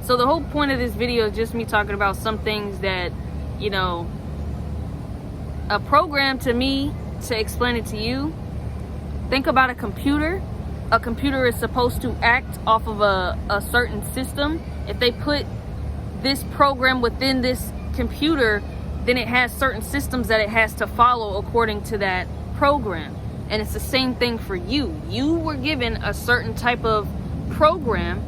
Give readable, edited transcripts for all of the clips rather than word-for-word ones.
So the whole point of this video is just me talking about some things that, you know, a program to me, to explain it to you. Think about a computer. A computer is supposed to act off of a certain system. If they put this program within this computer, then it has certain systems that it has to follow according to that program. And it's the same thing for you. You were given a certain type of program,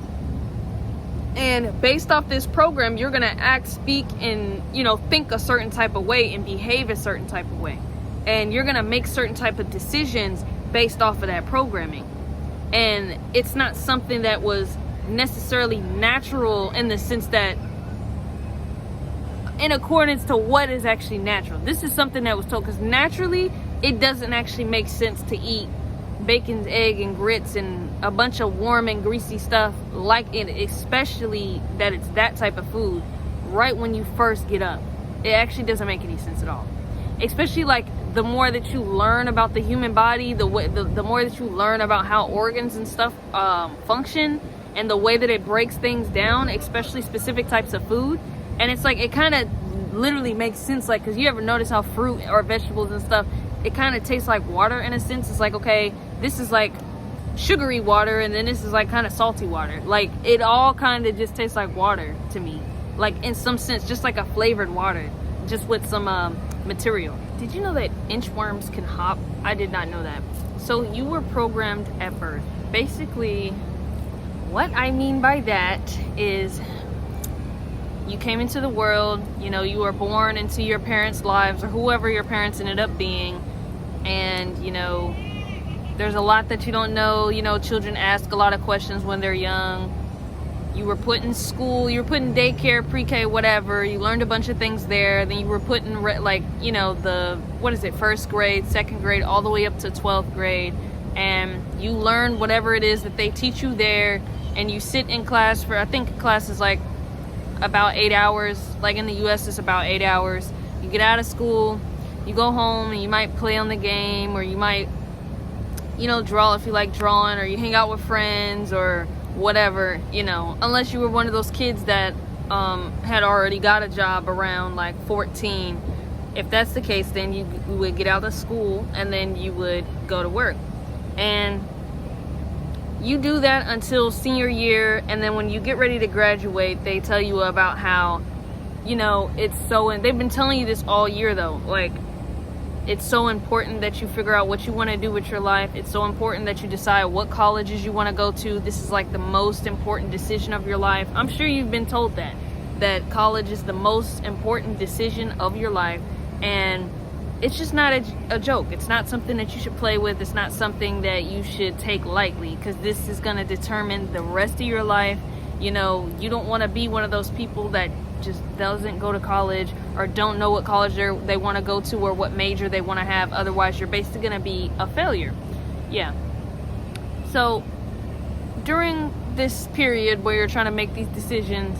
and based off this program, you're gonna act, speak, and, you know, think a certain type of way and behave a certain type of way. And you're gonna make certain type of decisions based off of that programming. And it's not something that was necessarily natural in the sense that in accordance to what is actually natural. This is something that was told, because naturally it doesn't actually make sense to eat bacon, egg, and grits and a bunch of warm and greasy stuff like it, especially that it's that type of food right when you first get up. It actually doesn't make any sense at all. Especially like the more that you learn about the human body, the more that you learn about how organs and stuff function, and the way that it breaks things down, especially specific types of food. And it's like, it kind of literally makes sense, like, because you ever notice how fruit or vegetables and stuff, it kind of tastes like water in a sense. It's like, okay, this is like sugary water, and then this is like kind of salty water. Like, it all kind of just tastes like water to me, like in some sense, just like a flavored water, just with some material. Did you know that inchworms can hop? I did not know that. So you were programmed at birth. Basically, what I mean by that is you came into the world, you know, you were born into your parents' lives, or whoever your parents ended up being, and, you know, there's a lot that you don't know. You know, children ask a lot of questions when they're young. You were put in school, you were put in daycare, pre-K, whatever. You learned a bunch of things there. Then you were put in, like, you know, the, what is it, first grade, second grade, all the way up to 12th grade. And you learn whatever it is that they teach you there. And you sit in class for, I think class is like about 8 hours. Like in the US, it's about 8 hours. You get out of school, you go home, and you might play on the game, or you might, you know, draw if you like drawing, or you hang out with friends, or whatever, you know, unless you were one of those kids that had already got a job around like 14. If that's the case, then you would get out of school and then you would go to work. And you do that until senior year, and then when you get ready to graduate, they tell you about how, you know, it's so, and they've been telling you this all year though, like, it's so important that you figure out what you want to do with your life. It's so important that you decide what colleges you want to go to. This is like the most important decision of your life. I'm sure you've been told that college is the most important decision of your life. And it's just not a joke. It's not something that you should play with. It's not something that you should take lightly, because this is going to determine the rest of your life. You know, you don't want to be one of those people that just doesn't go to college, or don't know what college they want to go to, or what major they want to have. Otherwise, you're basically going to be a failure. Yeah. So during this period where you're trying to make these decisions,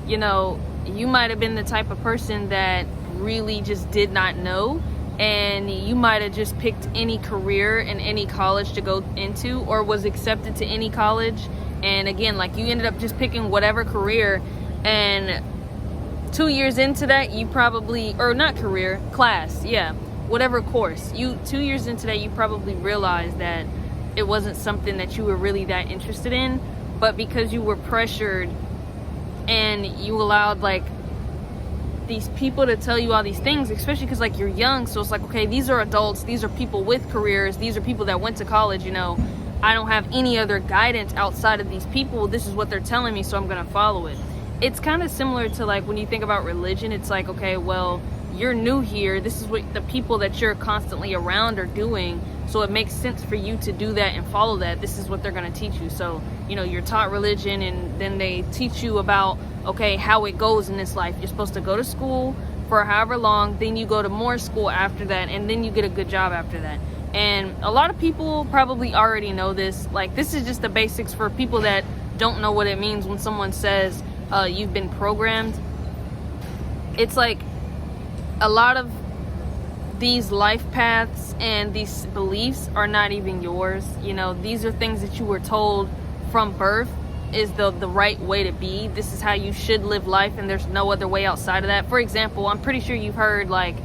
you know, you might have been the type of person that really just did not know, and you might have just picked any career in any college to go into, or was accepted to any college. And again, like, you ended up just picking whatever career, and 2 years into that, you probably, or not career, class, yeah, whatever course, 2 years into that, you probably realized that it wasn't something that you were really that interested in. But because you were pressured and you allowed like these people to tell you all these things, especially because like you're young, so it's like, okay, these are adults, these are people with careers, these are people that went to college, you know, I don't have any other guidance outside of these people. This is what they're telling me, so I'm gonna follow it. It's kind of similar to like when you think about religion. It's like, okay, well, you're new here, this is what the people that you're constantly around are doing, so it makes sense for you to do that and follow that. This is what they're going to teach you. So, you know, you're taught religion, and then they teach you about, okay, how it goes in this life. You're supposed to go to school for however long, then you go to more school after that, and then you get a good job after that. And a lot of people probably already know this. Like, this is just the basics for people that don't know what it means when someone says you've been programmed. It's like a lot of these life paths and these beliefs are not even yours. You know, these are things that you were told from birth, is the right way to be. This is how you should live life, and there's no other way outside of that. For example, I'm pretty sure you've heard like,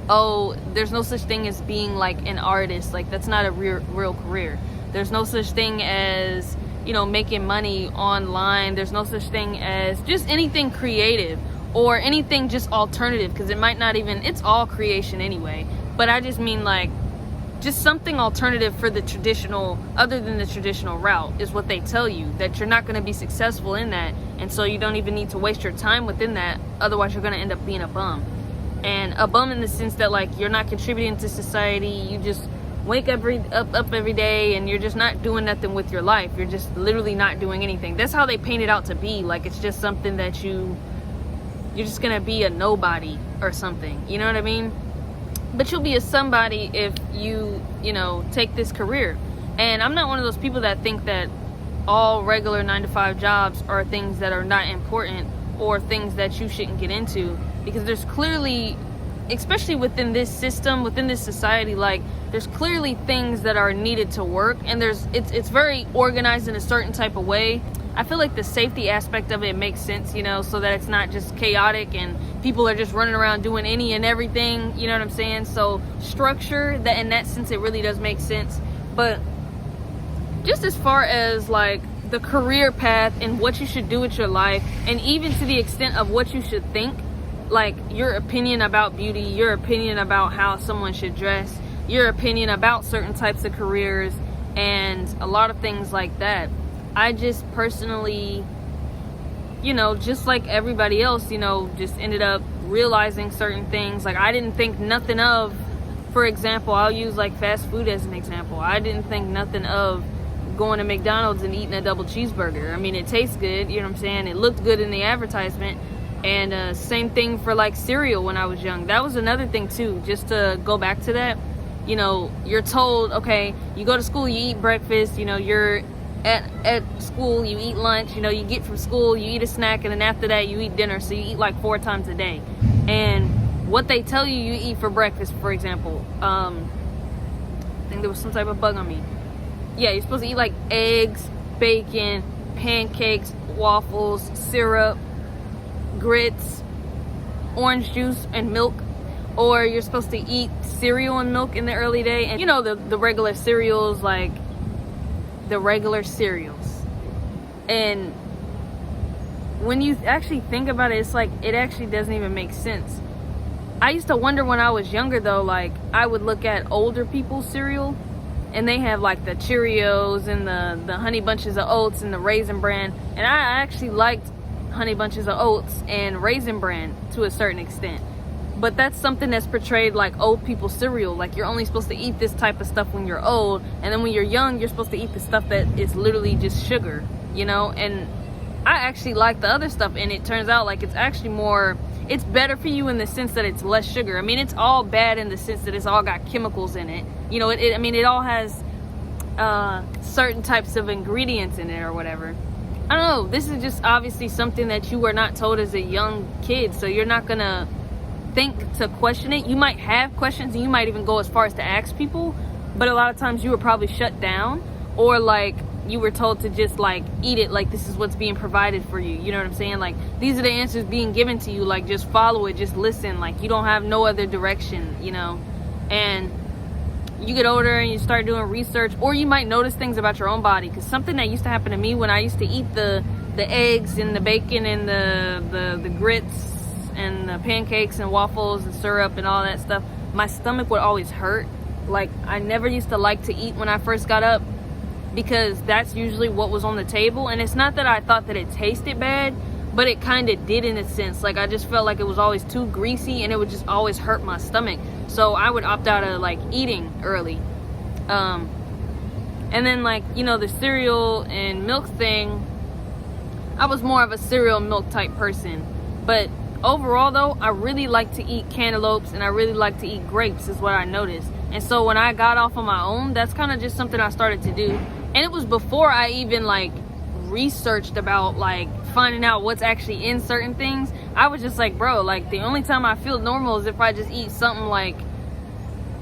oh, there's no such thing as being like an artist. Like, that's not a real career. There's no such thing as, you know, making money online. There's no such thing as just anything creative or anything just alternative, because it might not even, it's all creation anyway. But I just mean like just something alternative for the traditional, other than the traditional route, is what they tell you, that you're not going to be successful in that, and so you don't even need to waste your time within that, otherwise you're going to end up being a bum. And a bum in the sense that like you're not contributing to society, you just wake up every day and you're just not doing nothing with your life. You're just literally not doing anything. That's how they paint it out to be. Like, it's just something that you're just gonna be a nobody or something, you know what I mean? But you'll be a somebody if you know, take this career. And I'm not one of those people that think that all regular 9-to-5 jobs are things that are not important or things that you shouldn't get into, because there's clearly, especially within this system, within this society, like there's clearly things that are needed to work, and it's very organized in a certain type of way. I feel like the safety aspect of it makes sense, you know, so that it's not just chaotic and people are just running around doing any and everything, you know what I'm saying? So structure, that in that sense, it really does make sense. But just as far as like the career path and what you should do with your life, and even to the extent of what you should think, like your opinion about beauty, your opinion about how someone should dress, your opinion about certain types of careers, and a lot of things like that. I just personally, you know, just like everybody else, you know, just ended up realizing certain things. Like, I didn't think nothing of, for example, I'll use like fast food as an example. I didn't think nothing of going to McDonald's and eating a double cheeseburger. I mean, it tastes good, you know what I'm saying? It looked good in the advertisement. And same thing for like cereal when I was young. That was another thing too, just to go back to that. You know, you're told, okay, you go to school, you eat breakfast, you know, you're at school, you eat lunch, you know, you get from school, you eat a snack, and then after that you eat dinner. So you eat like 4 times a day. And what they tell you eat for breakfast, for example, I think there was some type of bug on me. Yeah, you're supposed to eat like eggs, bacon, pancakes, waffles, syrup, grits, orange juice, and milk. Or you're supposed to eat cereal and milk in the early day, and you know, the regular cereals, like the regular cereals. And when you actually think about it, it's like it actually doesn't even make sense. I used to wonder when I was younger though, like I would look at older people's cereal and they have like the Cheerios and the Honey Bunches of Oats and the Raisin Bran, and I actually liked Honey Bunches of Oats and Raisin Bran to a certain extent. But that's something that's portrayed like old people's cereal. Like, you're only supposed to eat this type of stuff when you're old, and then when you're young, you're supposed to eat the stuff that is literally just sugar, you know? And I actually like the other stuff, and it turns out like it's actually more, it's better for you in the sense that it's less sugar. I mean, it's all bad in the sense that it's all got chemicals in it. You know, I mean, it all has certain types of ingredients in it or whatever. I don't know. This is just obviously something that you were not told as a young kid, so you're not gonna think to question it. You might have questions, and you might even go as far as to ask people, but a lot of times you were probably shut down, or like you were told to just like eat it, like this is what's being provided for you, you know what I'm saying? Like, these are the answers being given to you, like just follow it, just listen, like you don't have no other direction, you know? And you get older and you start doing research, or you might notice things about your own body, because something that used to happen to me when I used to eat the eggs and the bacon and the grits and the pancakes and waffles and syrup and all that stuff, my stomach would always hurt. Like, I never used to like to eat when I first got up, because that's usually what was on the table. And it's not that I thought that it tasted bad, but it kind of did in a sense. Like, I just felt like it was always too greasy, and it would just always hurt my stomach. So I would opt out of like eating early. And then, like, you know, the cereal and milk thing, I was more of a cereal milk type person. But overall though, I really like to eat cantaloupes, and I really like to eat grapes, is what I noticed. And so when I got off on my own, that's kind of just something I started to do. And it was before I even like researched about like finding out what's actually in certain things. I was just like, bro, like the only time I feel normal is if I just eat something like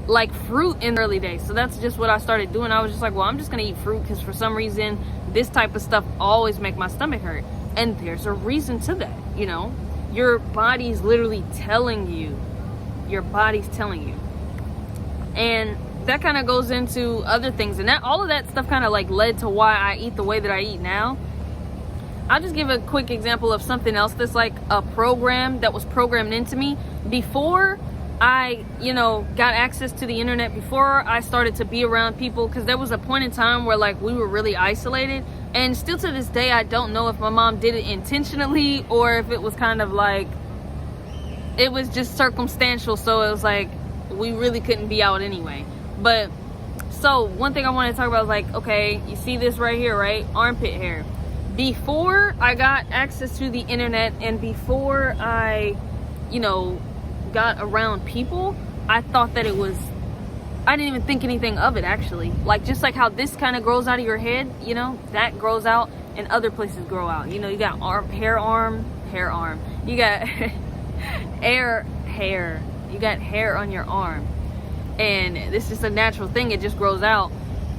like fruit in the early days. So that's just what I started doing. I was just like, well, I'm just gonna eat fruit because for some reason this type of stuff always make my stomach hurt. And there's a reason to that, you know. Your body's literally telling you. Your body's telling you. And that kind of goes into other things, and that all of that stuff kind of like led to why I eat the way that I eat now. I'll just give a quick example of something else that's like a program that was programmed into me before I, you know, got access to the internet, before I started to be around people, because there was a point in time where like we were really isolated, and still to this day I don't know if my mom did it intentionally or if it was kind of like it was just circumstantial, so it was like we really couldn't be out anyway. But so one thing I want to talk about is like, okay, you see this right here, right? Armpit hair. Before I got access to the internet and before I, you know, got around people, I thought that it was, I didn't even think anything of it actually. Like just like how this kind of grows out of your head, you know, that grows out and other places grow out. You know, you got hair arm. You got hair. You got hair on your arm. And it's just a natural thing, it just grows out.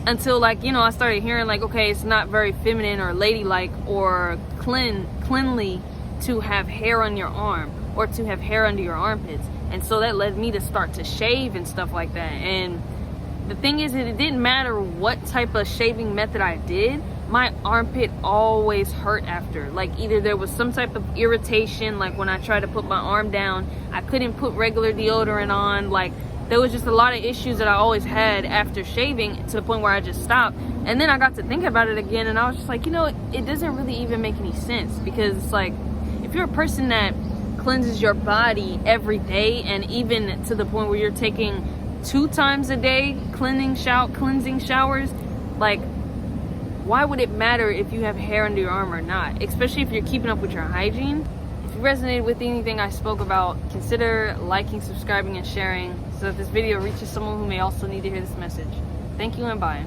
Until like, you know, I started hearing like, okay, it's not very feminine or ladylike or cleanly to have hair on your arm or to have hair under your armpits. And so that led me to start to shave and stuff like that. And the thing is that it didn't matter what type of shaving method I did, my armpit always hurt after. Like either there was some type of irritation, like when I tried to put my arm down, I couldn't put regular deodorant on, like there was just a lot of issues that I always had after shaving to the point where I just stopped. And then I got to think about it again and I was just like, you know, it doesn't really even make any sense, because it's like, if you're a person that cleanses your body every day, and even to the point where you're taking 2 times a day cleansing showers, like why would it matter if you have hair under your arm or not, especially if you're keeping up with your hygiene? If you resonated with anything I spoke about, consider liking, subscribing, and sharing so that this video reaches someone who may also need to hear this message. Thank you and bye.